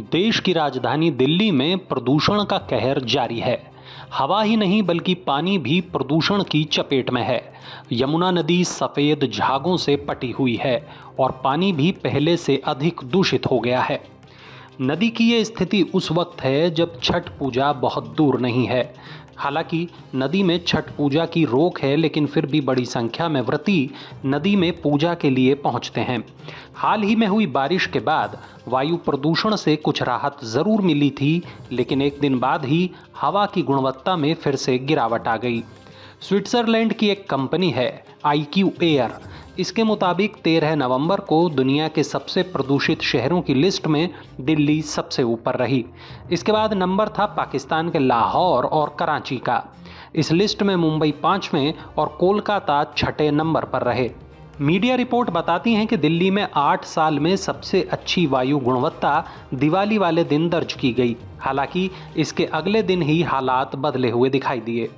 देश की राजधानी दिल्ली में प्रदूषण का कहर जारी है। हवा ही नहीं बल्कि पानी भी प्रदूषण की चपेट में है। यमुना नदी सफ़ेद झागों से पटी हुई है और पानी भी पहले से अधिक दूषित हो गया है। नदी की ये स्थिति उस वक्त है जब छठ पूजा बहुत दूर नहीं है। हालांकि नदी में छठ पूजा की रोक है, लेकिन फिर भी बड़ी संख्या में व्रती नदी में पूजा के लिए पहुंचते हैं। हाल ही में हुई बारिश के बाद वायु प्रदूषण से कुछ राहत ज़रूर मिली थी, लेकिन एक दिन बाद ही हवा की गुणवत्ता में फिर से गिरावट आ गई। स्विट्ज़रलैंड की एक कंपनी है IQ एयर। इसके मुताबिक 13 नवंबर को दुनिया के सबसे प्रदूषित शहरों की लिस्ट में दिल्ली सबसे ऊपर रही। इसके बाद नंबर था पाकिस्तान के लाहौर और कराची का। इस लिस्ट में मुंबई 5वें और कोलकाता 6ठे नंबर पर रहे। मीडिया रिपोर्ट बताती हैं कि दिल्ली में 8 साल में सबसे अच्छी वायु गुणवत्ता दिवाली वाले दिन दर्ज की गई। हालांकि इसके अगले दिन ही हालात बदले हुए दिखाई दिए।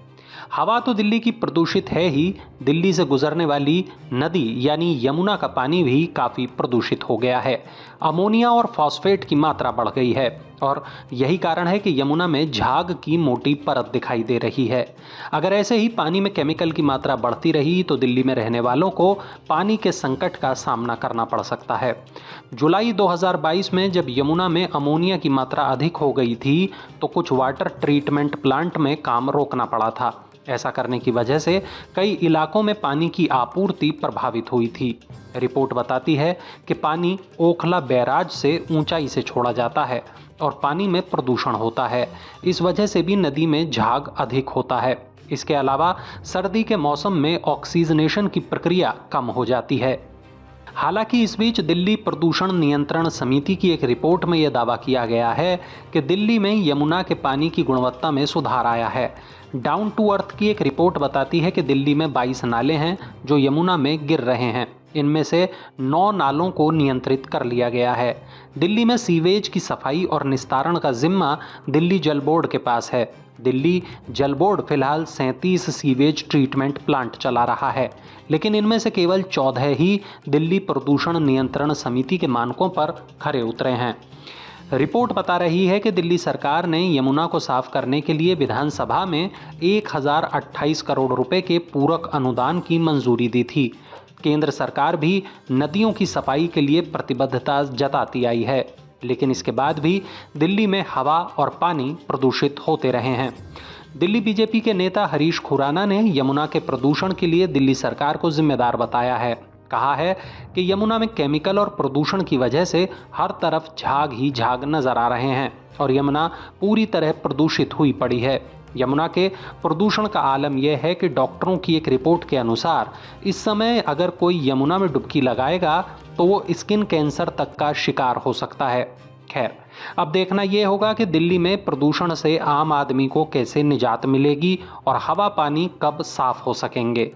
हवा तो दिल्ली की प्रदूषित है ही, दिल्ली से गुजरने वाली नदी यानी यमुना का पानी भी काफ़ी प्रदूषित हो गया है। अमोनिया और फॉस्फेट की मात्रा बढ़ गई है और यही कारण है कि यमुना में झाग की मोटी परत दिखाई दे रही है। अगर ऐसे ही पानी में केमिकल की मात्रा बढ़ती रही तो दिल्ली में रहने वालों को पानी के संकट का सामना करना पड़ सकता है। जुलाई 2022 में जब यमुना में अमोनिया की मात्रा अधिक हो गई थी तो कुछ वाटर ट्रीटमेंट प्लांट में काम रोकना पड़ा था। ऐसा करने की वजह से कई इलाकों में पानी की आपूर्ति प्रभावित हुई थी। रिपोर्ट बताती है कि पानी ओखला बैराज से ऊंचाई से छोड़ा जाता है और पानी में प्रदूषण होता है। इस वजह से भी नदी में झाग अधिक होता है। इसके अलावा सर्दी के मौसम में ऑक्सीजनेशन की प्रक्रिया कम हो जाती है। हालांकि इस बीच दिल्ली प्रदूषण नियंत्रण समिति की एक रिपोर्ट में यह दावा किया गया है कि दिल्ली में यमुना के पानी की गुणवत्ता में सुधार आया है। डाउन टू अर्थ की एक रिपोर्ट बताती है कि दिल्ली में 22 नाले हैं जो यमुना में गिर रहे हैं। इनमें से 9 नालों को नियंत्रित कर लिया गया है। दिल्ली में सीवेज की सफाई और निस्तारण का जिम्मा दिल्ली जल बोर्ड के पास है। दिल्ली जल बोर्ड फिलहाल 37 सीवेज ट्रीटमेंट प्लांट चला रहा है, लेकिन इनमें से केवल 14 ही दिल्ली प्रदूषण नियंत्रण समिति के मानकों पर खरे उतरे हैं। रिपोर्ट बता रही है कि दिल्ली सरकार ने यमुना को साफ करने के लिए विधानसभा में 1028 करोड़ रुपए के पूरक अनुदान की मंजूरी दी थी। केंद्र सरकार भी नदियों की सफाई के लिए प्रतिबद्धता जताती आई है, लेकिन इसके बाद भी दिल्ली में हवा और पानी प्रदूषित होते रहे हैं। दिल्ली बीजेपी के नेता हरीश खुराना ने यमुना के प्रदूषण के लिए दिल्ली सरकार को जिम्मेदार बताया है। कहा है कि यमुना में केमिकल और प्रदूषण की वजह से हर तरफ झाग ही झाग नजर आ रहे हैं और यमुना पूरी तरह प्रदूषित हुई पड़ी है। यमुना के प्रदूषण का आलम यह है कि डॉक्टरों की एक रिपोर्ट के अनुसार इस समय अगर कोई यमुना में डुबकी लगाएगा तो वो स्किन कैंसर तक का शिकार हो सकता है। खैर, अब देखना यह होगा कि दिल्ली में प्रदूषण से आम आदमी को कैसे निजात मिलेगी और हवा पानी कब साफ हो सकेंगे।